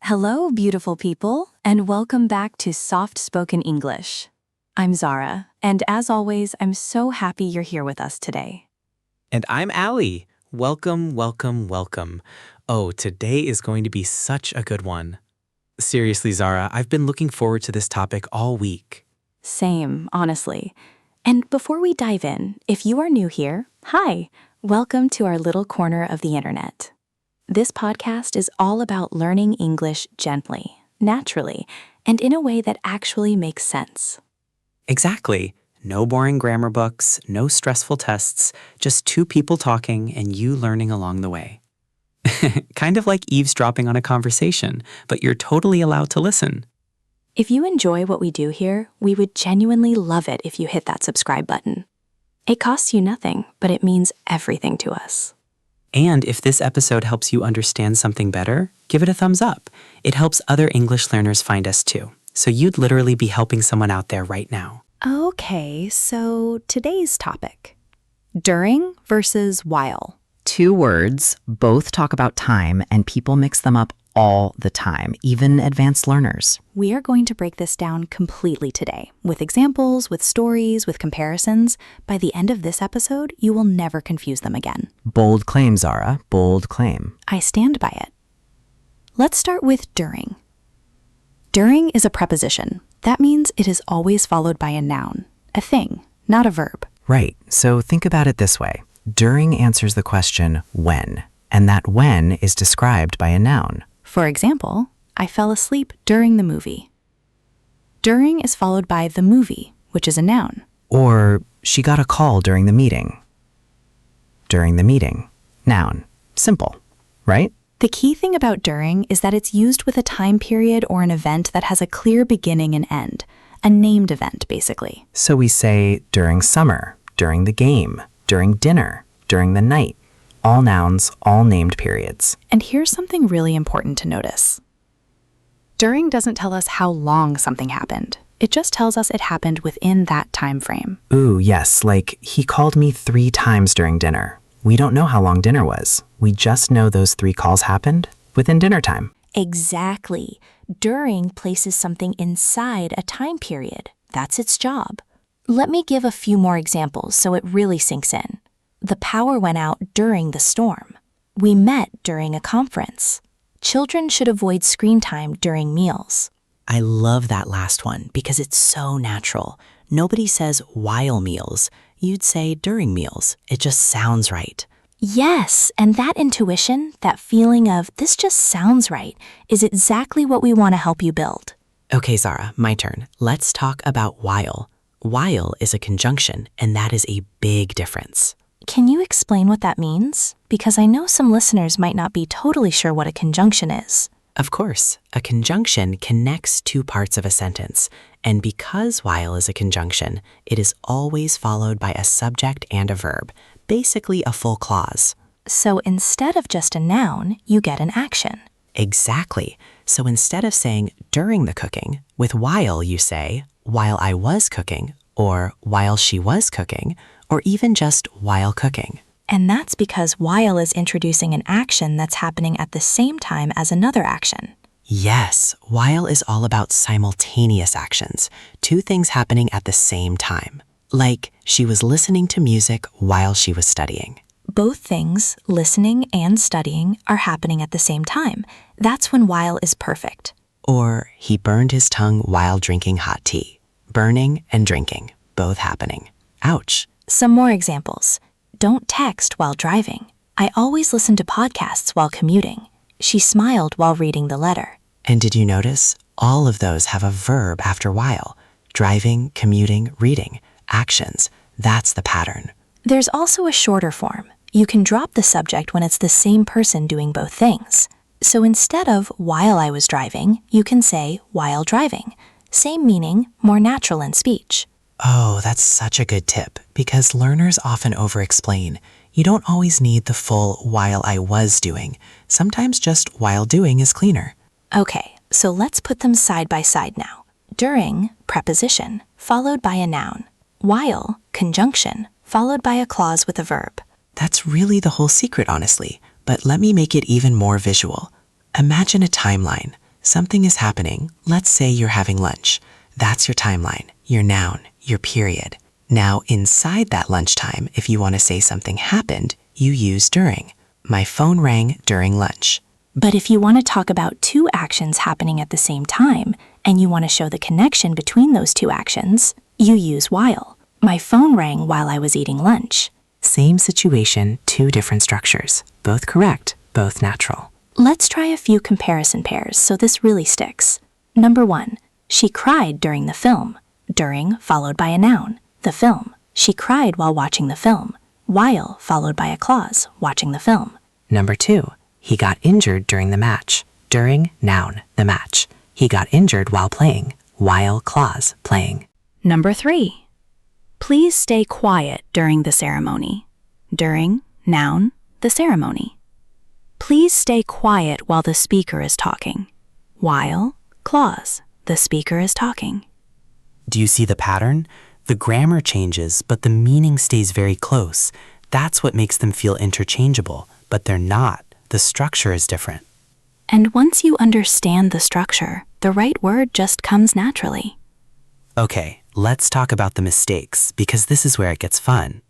Hello, beautiful people, and welcome back to Soft Spoken English. I'm Zara, and as always, I'm so happy you're here with us today. And I'm Ali. Welcome, welcome, welcome. Oh, today is going to be such a good one. Seriously, Zara, I've been looking forward to this topic all week. Same, honestly. And before we dive in, if you are new here, hi, welcome to our little corner of the internet. This podcast is all about learning English gently, naturally, and in a way that actually makes sense. Exactly. No boring grammar books, no stressful tests, just two people talking and you learning along the way. Kind of like eavesdropping on a conversation, but you're totally allowed to listen. If you enjoy what we do here, we would genuinely love it if you hit that subscribe button. It costs you nothing, but it means everything to us. And if this episode helps you understand something better, give it a thumbs up. It helps other English learners find us too. So you'd literally be helping someone out there right now. Okay, so today's topic. During versus while. Two words, both talk about time, and people mix them up all the time, even advanced learners. We are going to break this down completely today, with examples, with stories, with comparisons. By the end of this episode, you will never confuse them again. Bold claim, Zara, bold claim. I stand by it. Let's start with during. During is a preposition. That means it is always followed by a noun, a thing, not a verb. Right, so think about it this way. During answers the question, when, and that when is described by a noun. For example, I fell asleep during the movie. During is followed by the movie, which is a noun. Or she got a call during the meeting. During the meeting, noun. Simple, right? The key thing about during is that it's used with a time period or an event that has a clear beginning and end, a named event, basically. So we say during summer, during the game, during dinner, during the night. All nouns, all named periods. And here's something really important to notice. During doesn't tell us how long something happened. It just tells us it happened within that time frame. Ooh, yes, like he called me 3 times during dinner. We don't know how long dinner was. We just know those 3 calls happened within dinner time. Exactly. During places something inside a time period. That's its job. Let me give a few more examples so it really sinks in. The power went out during the storm. We met during a conference. Children should avoid screen time during meals. I love that last one because it's so natural. Nobody says while meals. You'd say during meals. It just sounds right. Yes, and that intuition, that feeling of this just sounds right, is exactly what we want to help you build. Okay, Zara, my turn. Let's talk about while. While is a conjunction, and that is a big difference. Can you explain what that means? Because I know some listeners might not be totally sure what a conjunction is. Of course, a conjunction connects 2 parts of a sentence, and because while is a conjunction, it is always followed by a subject and a verb, basically a full clause. So instead of just a noun, you get an action. Exactly. So instead of saying during the cooking, with while you say, while I was cooking, or while she was cooking, or even just while cooking. And that's because while is introducing an action that's happening at the same time as another action. Yes, while is all about simultaneous actions, 2 things happening at the same time. Like, she was listening to music while she was studying. Both things, listening and studying, are happening at the same time. That's when while is perfect. Or, he burned his tongue while drinking hot tea. Burning and drinking, both happening. Ouch. Some more examples. Don't text while driving. I always listen to podcasts while commuting. She smiled while reading the letter. And did you notice? All of those have a verb after while. Driving, commuting, reading. Actions. That's the pattern. There's also a shorter form. You can drop the subject when it's the same person doing both things. So instead of while I was driving, you can say while driving. Same meaning, more natural in speech. Oh, that's such a good tip, because learners often over-explain. You don't always need the full while I was doing. Sometimes just while doing is cleaner. Okay, so let's put them side by side now. During, preposition, followed by a noun. While, conjunction, followed by a clause with a verb. That's really the whole secret, honestly, but let me make it even more visual. Imagine a timeline. Something is happening. Let's say you're having lunch. That's your timeline, your noun, your period. Now, inside that lunchtime, if you want to say something happened, you use during. My phone rang during lunch. But if you want to talk about two actions happening at the same time, and you want to show the connection between those two actions, you use while. My phone rang while I was eating lunch. Same situation, two different structures. Both correct, both natural. Let's try a few comparison pairs so this really sticks. Number 1, she cried during the film. During followed by a noun, the film. She cried while watching the film. While followed by a clause, watching the film. Number 2, he got injured during the match. During, noun, the match. He got injured while playing. While, clause, playing. Number 3, please stay quiet during the ceremony. During, noun, the ceremony. Please stay quiet while the speaker is talking. While, clause, the speaker is talking. Do you see the pattern? The grammar changes, but the meaning stays very close. That's what makes them feel interchangeable, but they're not. The structure is different. And once you understand the structure, the right word just comes naturally. Okay, let's talk about the mistakes, because this is where it gets fun.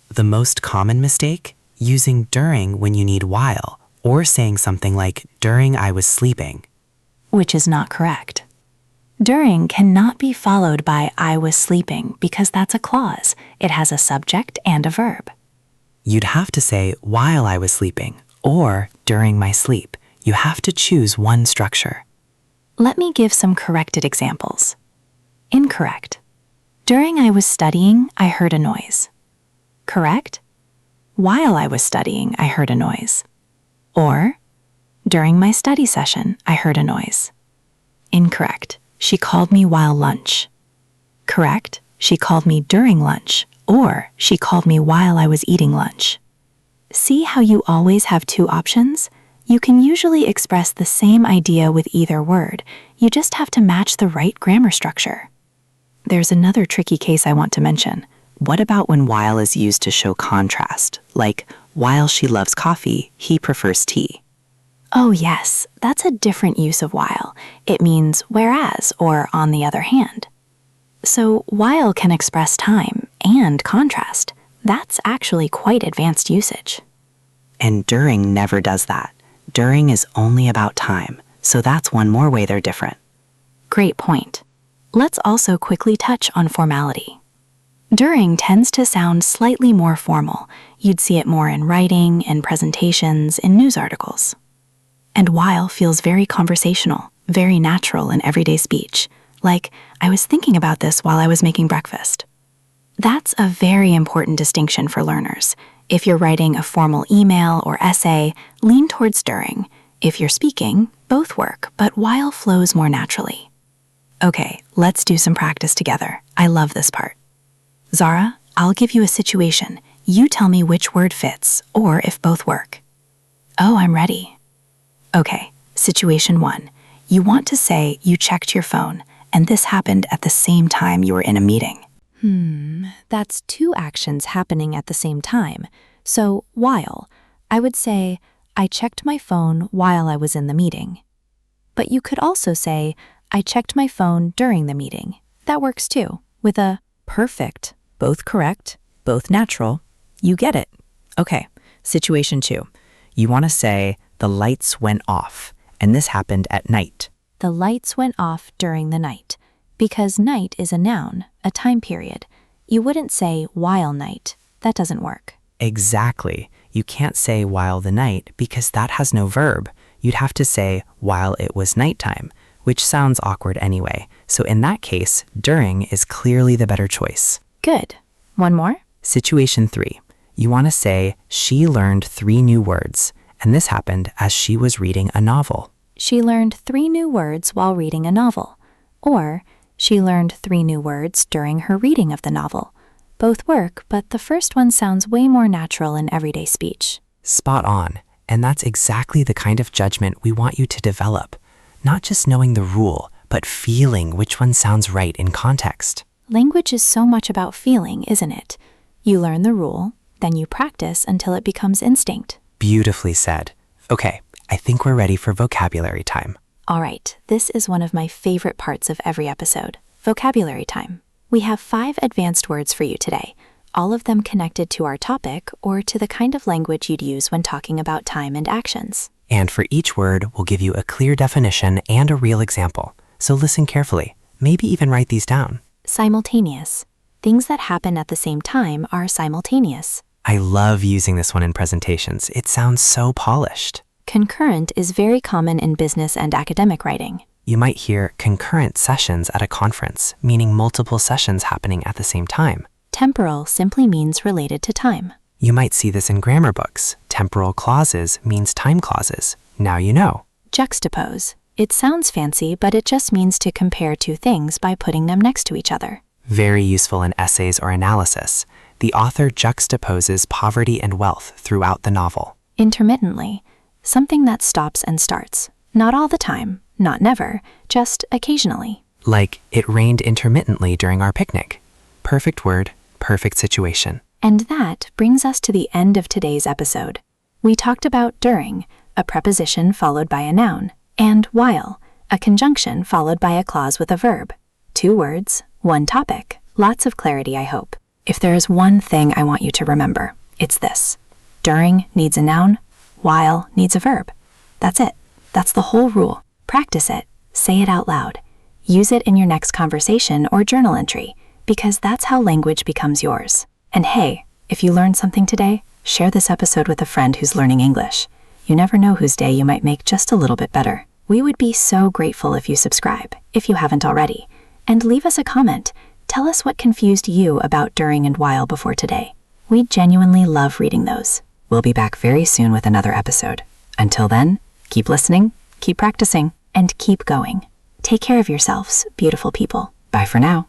The most common mistake? Using during when you need while, or saying something like, during I was sleeping. Which is not correct. During cannot be followed by I was sleeping because that's a clause. It has a subject and a verb. You'd have to say, while I was sleeping, or during my sleep. You have to choose one structure. Let me give some corrected examples. Incorrect. During I was studying, I heard a noise. Correct? While I was studying, I heard a noise. Or, during my study session, I heard a noise. Incorrect. She called me while lunch. Correct. She called me during lunch, or she called me while I was eating lunch. See how you always have two options? You can usually express the same idea with either word. You just have to match the right grammar structure. There's another tricky case I want to mention. What about when while is used to show contrast? Like, while she loves coffee, he prefers tea. Oh yes, that's a different use of while. It means whereas or on the other hand. So while can express time and contrast. That's actually quite advanced usage. And during never does that. During is only about time, so that's one more way they're different. Great point. Let's also quickly touch on formality. During tends to sound slightly more formal. You'd see it more in writing, in presentations, in news articles. And while feels very conversational, very natural in everyday speech. Like, I was thinking about this while I was making breakfast. That's a very important distinction for learners. If you're writing a formal email or essay, lean towards during. If you're speaking, both work, but while flows more naturally. Okay, let's do some practice together. I love this part. Zara, I'll give you a situation. You tell me which word fits, or if both work. Oh, I'm ready. Okay, situation 1. You want to say you checked your phone, and this happened at the same time you were in a meeting. That's two actions happening at the same time. So, while, I would say, I checked my phone while I was in the meeting. But you could also say, I checked my phone during the meeting. That works too, with a perfect, both correct, both natural. You get it. Okay, situation 2. You want to say, the lights went off, and this happened at night. The lights went off during the night. Because night is a noun, a time period. You wouldn't say while night. That doesn't work. Exactly. You can't say while the night because that has no verb. You'd have to say while it was nighttime, which sounds awkward anyway. So in that case, during is clearly the better choice. Good. One more? Situation 3. You want to say she learned 3 new words, and this happened as she was reading a novel. She learned 3 new words while reading a novel. Or, she learned 3 new words during her reading of the novel. Both work, but the first one sounds way more natural in everyday speech. Spot on. And that's exactly the kind of judgment we want you to develop. Not just knowing the rule, but feeling which one sounds right in context. Language is so much about feeling, isn't it? You learn the rule, then you practice until it becomes instinct. Beautifully said. Okay, I think we're ready for vocabulary time. All right, this is one of my favorite parts of every episode, vocabulary time. We have 5 advanced words for you today, all of them connected to our topic or to the kind of language you'd use when talking about time and actions. And for each word, we'll give you a clear definition and a real example. So listen carefully. Maybe even write these down. Simultaneous. Things that happen at the same time are simultaneous. I love using this one in presentations. It sounds so polished. Concurrent is very common in business and academic writing. You might hear concurrent sessions at a conference, meaning multiple sessions happening at the same time. Temporal simply means related to time. You might see this in grammar books. Temporal clauses means time clauses. Now you know. Juxtapose. It sounds fancy, but it just means to compare two things by putting them next to each other. Very useful in essays or analysis. The author juxtaposes poverty and wealth throughout the novel. Intermittently. Something that stops and starts. Not all the time, not never, just occasionally. Like, it rained intermittently during our picnic. Perfect word, perfect situation. And that brings us to the end of today's episode. We talked about during, a preposition followed by a noun, and while, a conjunction followed by a clause with a verb. 2 words, 1 topic. Lots of clarity, I hope. If there is one thing I want you to remember, it's this. During needs a noun, while needs a verb. That's it. That's the whole rule. Practice it. Say it out loud. Use it in your next conversation or journal entry, because that's how language becomes yours. And hey, if you learned something today, share this episode with a friend who's learning English. You never know whose day you might make just a little bit better. We would be so grateful if you subscribe, if you haven't already, and leave us a comment. Tell us what confused you about during and while before today. We genuinely love reading those. We'll be back very soon with another episode. Until then, keep listening, keep practicing, and keep going. Take care of yourselves, beautiful people. Bye for now.